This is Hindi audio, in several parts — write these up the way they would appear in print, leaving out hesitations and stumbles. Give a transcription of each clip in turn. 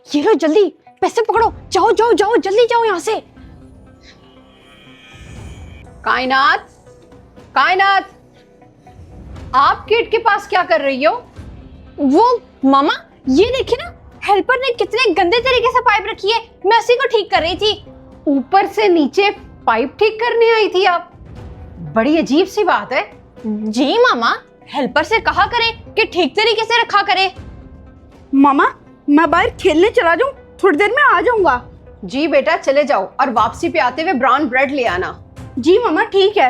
ये लो जल्दी पैसे पकड़ो, जाओ जाओ जाओ जल्दी जाओ यहाँ से। कायनात, कायनात, आप गेट के पास क्या कर रही हो? वो मामा ये देखिए ना, हेल्पर ने कितने गंदे तरीके से पाइप रखी है, मैं उसी को ठीक कर रही थी। ऊपर से नीचे पाइप ठीक करने आई थी आप? बड़ी अजीब सी बात है। जी मामा, हेल्पर से कहा करे कि ठीक तरीके से रखा करे। मामा मैं बाहर खेलने चला जाऊं, थोड़ी देर में आ जाऊंगा। जी बेटा चले जाओ और वापसी पे आते हुए ब्राउन ब्रेड ले आना। जी मामा ठीक है।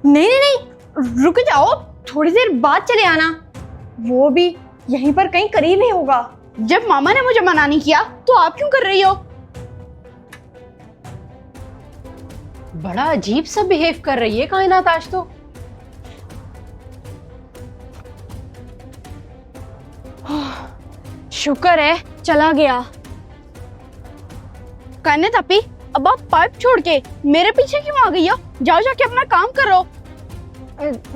नहीं नहीं नहीं, रुक जाओ, थोड़ी देर बाद चले आना, वो भी यहीं पर कहीं करीब ही होगा। जब मामा ने मुझे मना नहीं किया तो आप क्यों कर रही हो? बड़ा अजीब सा बिहेव कर रही है कायनात आज तो। शुक्र है चला गया। कायनात अपी, अब आप पाइप छोड़ के मेरे पीछे क्यों आ गई हो? जाओ जाके अपना काम करो।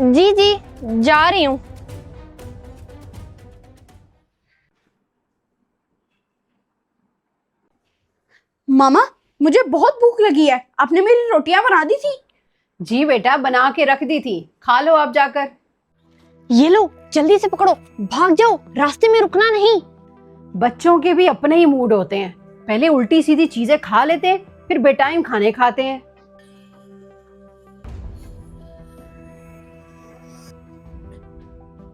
जी जी जा रही हूँ। मामा मुझे बहुत भूख लगी है, आपने मेरी रोटियां बना दी थी? जी बेटा बना के रख दी थी, खा लो आप जाकर। ये लो जल्दी से पकड़ो, भाग जाओ, रास्ते में रुकना नहीं। बच्चों के भी अपने ही मूड होते हैं, पहले उल्टी सीधी चीजें खा लेते हैं, फिर बेटाइम खाने खाते हैं।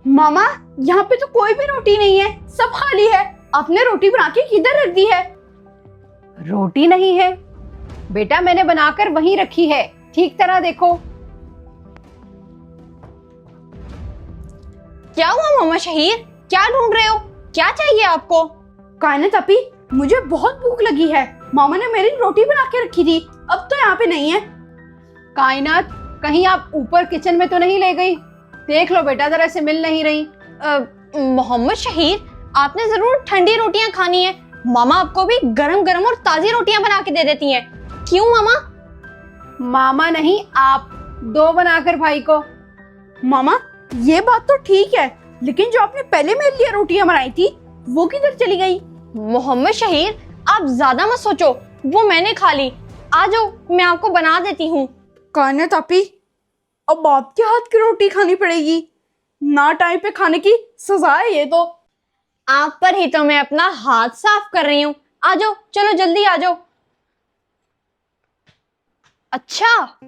मामा यहाँ पे तो कोई भी रोटी नहीं है, सब खाली है। आपने रोटी बना के किधर रख दी है? रोटी नहीं है बेटा, मैंने बनाकर वहीं रखी है, ठीक तरह देखो। क्या हुआ मामा शहीर, क्या ढूंढ रहे हो, क्या चाहिए आपको? कायनात अपी, मुझे बहुत भूख लगी है, मामा ने मेरी रोटी बना के रखी थी, अब तो यहाँ पे नहीं है। कायनात, कहीं आप ऊपर किचन में तो नहीं ले गई? देख लो बेटा, जरा से मिल नहीं रही। मोहम्मद शहीर, आपने जरूर ठंडी रोटियां खानी है, मामा आपको भी गरम गरम और ताजी रोटियां बना के दे देती हैं। क्यों मामा? मामा नहीं, आप दो बनाकर भाई को। मामा ये बात तो ठीक है, लेकिन जो आपने पहले मेरे लिए रोटियां बनाई थी वो किधर चली गई? मोहम्मद शहीर, आप ज्यादा मत सोचो, वो मैंने खा ली, आ जाओ मैं आपको बना देती हूँ। कायनात अपी, अब आपके हाथ की रोटी खानी पड़ेगी, ना टाइम पे खाने की सजा है ये तो। आप पर ही तो मैं अपना हाथ साफ कर रही हूँ, आ जाओ, चलो जल्दी आ जाओ। अच्छा,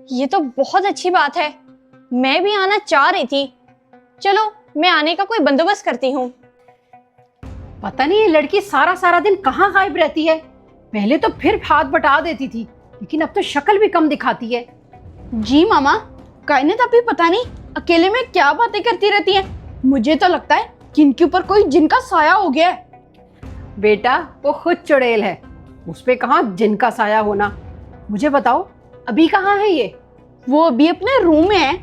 ये तो बहुत अच्छी बात है, मैं भी आना चाह रही थी, चलो मैं आने का कोई बंदोबस्त करती हूँ। पता नहीं ये लड़की सारा सारा दिन कहाँ गायब रहती है। पहले तो फिर हाथ बटा देती थी, लेकिन अब तो शक्ल भी कम दिखाती है। जी मामा, कायनात अपी पता नहीं अकेले में क्या बातें करती रहती हैं। मुझे तो लगता है कि इनके ऊपर कोई जिन का साया हो गया है। बेटा वो खुद चुड़ैल है, उस पे कहाँ जिन का साया होना। मुझे बताओ अभी कहाँ है ये? वो अभी अपने रूम में है,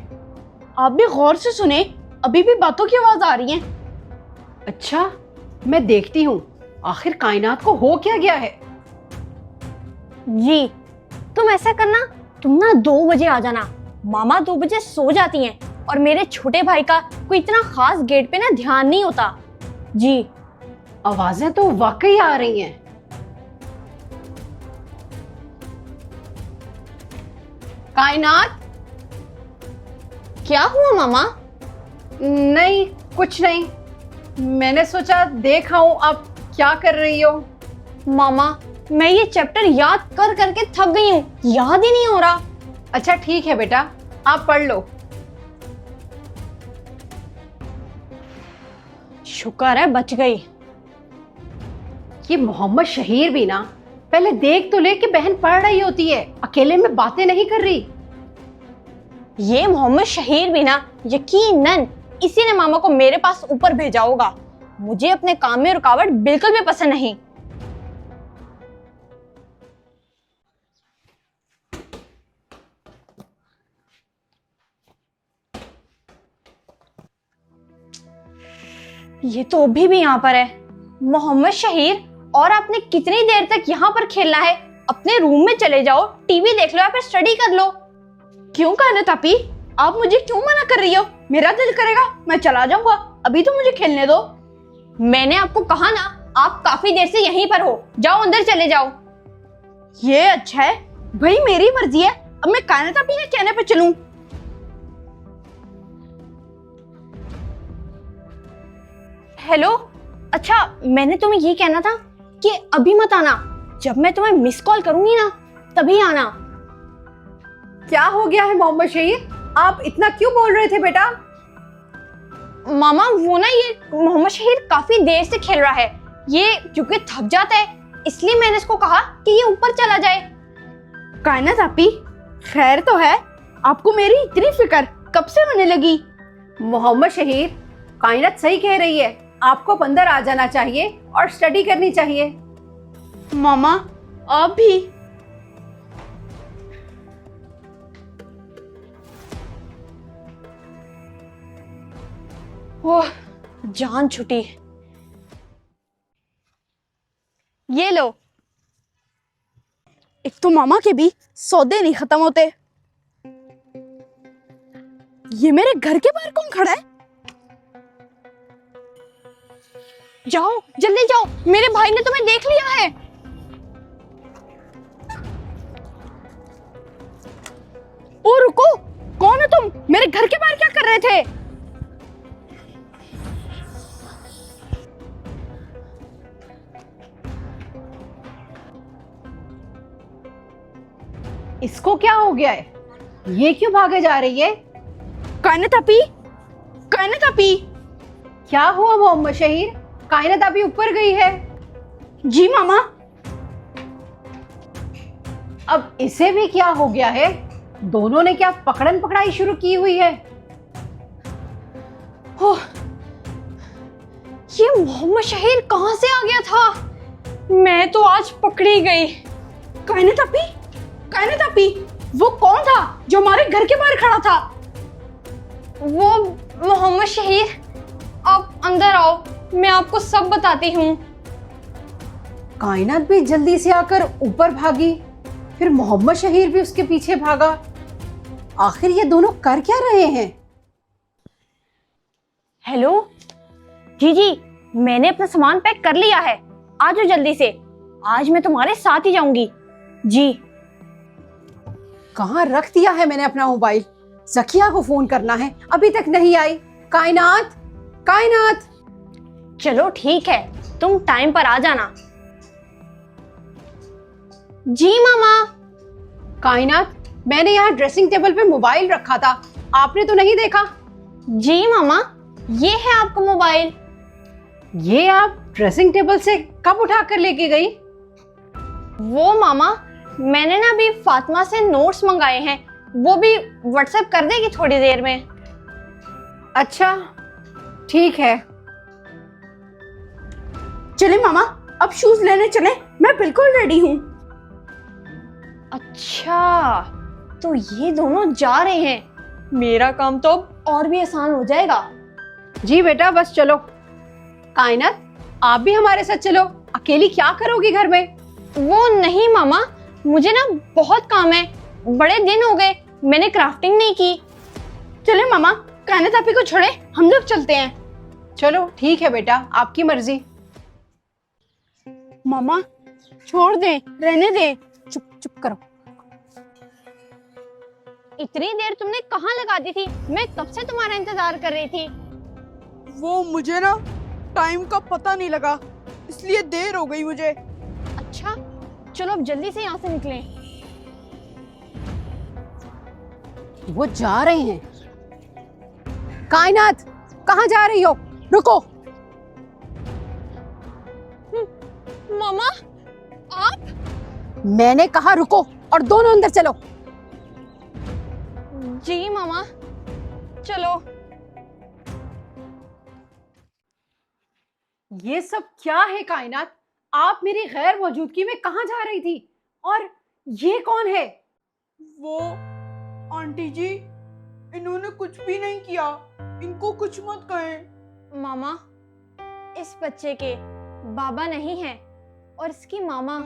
आप भी गौर से सुने, अभी भी बातों की आवाज आ रही है। अच्छा मैं देखती हूँ आखिर कायनात को हो क्या गया है। जी तुम ऐसा करना, तुम ना 2 बजे आ जाना, मामा 2 बजे सो जाती हैं और मेरे छोटे भाई का कोई इतना खास गेट पे ना ध्यान नहीं होता। जी आवाजें तो वाकई आ रही हैं। कायनात, क्या हुआ मामा? नहीं कुछ नहीं, मैंने सोचा देख आऊं आप क्या कर रही हो। मामा मैं ये चैप्टर याद कर करके थक गई हूँ, याद ही नहीं हो रहा। अच्छा ठीक है बेटा, आप पढ़ लो। शुक्र है बच गई। ये मोहम्मद शहीर भी ना, पहले देख तो ले कि बहन पढ़ रही होती है, अकेले में बातें नहीं कर रही। ये मोहम्मद शहीर भी ना यकीनन इसी ने मामा को मेरे पास ऊपर भेजा होगा। मुझे अपने काम में रुकावट बिल्कुल भी पसंद नहीं। ये तो अभी भी यहाँ पर है। मोहम्मद शहीर, और आपने कितनी देर तक यहाँ पर खेलना है? अपने रूम में चले जाओ, टीवी देख लो या फिर स्टडी कर लो। क्यों कायनात अपी, आप मुझे क्यों मना कर रही हो? मेरा दिल करेगा मैं चला जाऊंगा, अभी तो मुझे खेलने दो। मैंने आपको कहा ना, आप काफी देर से यहीं पर हो, जाओ अंदर चले जाओ। ये अच्छा है, भाई मेरी मर्जी है, अब मैं कायनात आपी के कहने पे चलूं। हेलो, अच्छा मैंने तुम्हें ये कहना था कि अभी मत आना, जब मैं तुम्हें मिस कॉल करूंगी ना तभी आना। क्या हो गया है मोहम्मद शहीद, आप इतना क्यों बोल रहे थे बेटा? मामा वो ना, ये मोहम्मद शहीद काफी देर से खेल रहा है, ये क्योंकि थक जाता है इसलिए मैंने इसको कहा कि ये ऊपर चला जाए। कायनात आपी, खैर तो है, आपको मेरी इतनी फिक्र कब से होने लगी? मोहम्मद शहीद, कायनात सही कह रही है, आपको अब अंदर आ जाना चाहिए और स्टडी करनी चाहिए। मामा आप भी? ओह, जान छुटी। ये लो। एक तो मामा के भी सौदे नहीं खत्म होते। ये मेरे घर के बाहर कौन खड़ा है? जाओ जल्दी जाओ, मेरे भाई ने तुम्हें देख लिया है। ओ रुको, कौन हो तुम? मेरे घर के बाहर क्या कर रहे थे? इसको क्या हो गया है, ये क्यों भागे जा रही है? कायनात आपी, कायनात आपी। क्या हुआ मोहम्मद शहीद, कायनात अभी ऊपर गई है? जी मामा। अब इसे भी क्या हो गया है, दोनों ने क्या पकड़न पकड़ाई शुरू की हुई है? ओह, ये मोहम्मद शहीद कहां से आ गया था? मैं तो आज पकड़ी गई। कायनात आपी, कायनात आपी, वो कौन था जो हमारे घर के बाहर खड़ा था? वो मोहम्मद शहीद, आप अंदर आओ, मैं आपको सब बताती हूँ। कायनात भी जल्दी से आकर ऊपर भागी, फिर मोहम्मद शहीद भी उसके पीछे भागा। आखिर ये दोनों कर क्या रहे हैं? हेलो जी जी, मैंने अपना सामान पैक कर लिया है, आ जाओ जल्दी से, आज मैं तुम्हारे साथ ही जाऊंगी। जी। कहाँ रख दिया है मैंने अपना मोबाइल? जकिया को फोन करना है, अभी तक नहीं आई। कायनात, कायनात। चलो ठीक है, तुम टाइम पर आ जाना। जी मामा। कायनात, मैंने यहाँ ड्रेसिंग टेबल पे मोबाइल रखा था, आपने तो नहीं देखा? जी मामा, ये है आपका मोबाइल। ये आप ड्रेसिंग टेबल से कब उठा कर लेके गई? वो मामा, मैंने ना अभी फातिमा से नोट्स मंगाए हैं, वो भी व्हाट्सएप कर देगी थोड़ी देर में। अच्छा ठीक है। चले मामा, अब शूज लेने चले, मैं बिल्कुल रेडी हूँ। अच्छा, तो ये दोनों जा रहे हैं, मेरा काम तो अब और भी आसान हो जाएगा। जी बेटा बस चलो। कायनात, आप भी हमारे साथ चलो, अकेली क्या करोगी घर में? वो नहीं मामा, मुझे ना बहुत काम है, बड़े दिन हो गए मैंने क्राफ्टिंग नहीं की। चले मामा, कायनात आपी को छोड़े, हम लोग चलते हैं। चलो ठीक है बेटा, आपकी मर्जी। मामा छोड़ दे, रहने दे। चुप चुप करो। इतनी देर तुमने कहाँ लगा दी थी? मैं कब से तुम्हारा इंतजार कर रही थी। वो मुझे ना टाइम का पता नहीं लगा, इसलिए देर हो गई मुझे। अच्छा, चलो अब जल्दी से यहाँ से निकलें। वो जा रहे हैं। कायनात, कहाँ जा रही हो? रुको। मामा, आप? मैंने कहा रुको और दोनों अंदर चलो। जी मामा, चलो। ये सब क्या है कायनात? आप मेरी गैर मौजूदगी में कहाँ जा रही थी? और ये कौन है? वो आंटी जी, इन्होंने कुछ भी नहीं किया, इनको कुछ मत कहें। मामा, इस बच्चे के बाबा नहीं हैं और इसकी मामा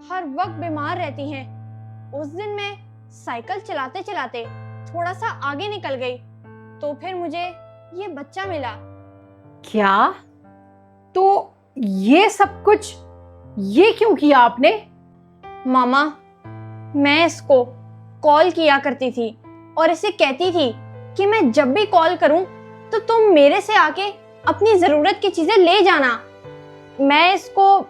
हर वक्त बीमार रहती हैं। उस दिन मैं साइकिल चलाते चलाते थोड़ा सा आगे निकल गई तो फिर मुझे ये बच्चा मिला। क्या? तो ये सब कुछ ये क्यों किया आपने? मामा, मैं इसको कॉल किया करती थी और इसे कहती थी कि मैं जब भी कॉल करूं तो तुम मेरे से आके अपनी जरूरत की चीजें ले जाना। मैं इसको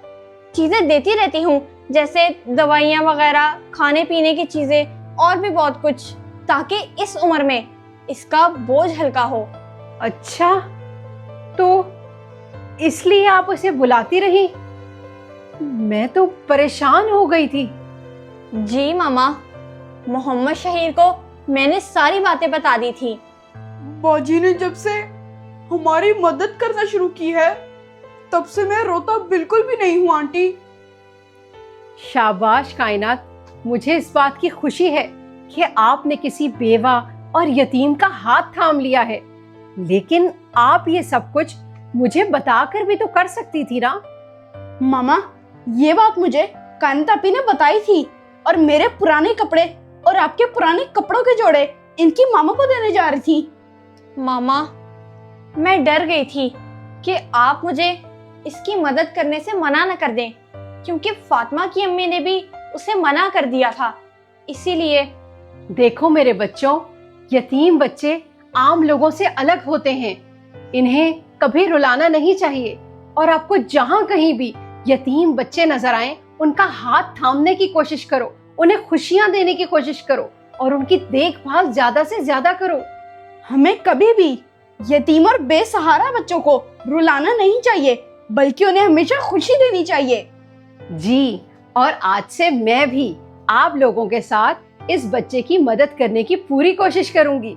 चीजें देती रहती हूँ, जैसे दवाइयाँ वगैरह, खाने पीने की चीजें और भी बहुत कुछ, ताकि इस उम्र में इसका बोझ हल्का हो। अच्छा, तो इसलिए आप उसे बुलाती रही? मैं तो परेशान हो गई थी। जी मामा, मोहम्मद शहीर को मैंने सारी बातें बता दी थी। बाजी ने जब से हमारी मदद करना शुरू की है तब से मैं रोता बिल्कुल भी नहीं हूँ आंटी। शाबाश कायनात, मुझे इस बात की खुशी है कि आपने किसी बेवा और यतीम का हाथ थाम लिया है। लेकिन आप ये सब कुछ मुझे बताकर भी तो कर सकती थी ना। मामा, ये बात मुझे कायनात आपी ने बताई थी और मेरे पुराने कपड़े और आपके पुराने कपड़ों के जोड़े इनकी मामा को देने जा रही थी। मामा, मैं डर गई थी कि आप मुझे इसकी मदद करने से मना न कर दें, क्योंकि फातिमा की अम्मी ने भी उसे मना कर दिया था। इसीलिए देखो मेरे बच्चों, यतीम बच्चे आम लोगों से अलग होते हैं। इन्हें कभी रुलाना नहीं चाहिए और आपको जहां कहीं भी यतीम बच्चे नजर आए, उनका हाथ थामने की कोशिश करो, उन्हें खुशियां देने की कोशिश करो और उनकी देखभाल ज्यादा से ज्यादा करो। हमें कभी भी यतीम और बेसहारा बच्चों को रुलाना नहीं चाहिए, बल्कि उन्हें हमेशा खुशी देनी चाहिए। जी, और आज से मैं भी आप लोगों के साथ इस बच्चे की मदद करने की पूरी कोशिश करूंगी।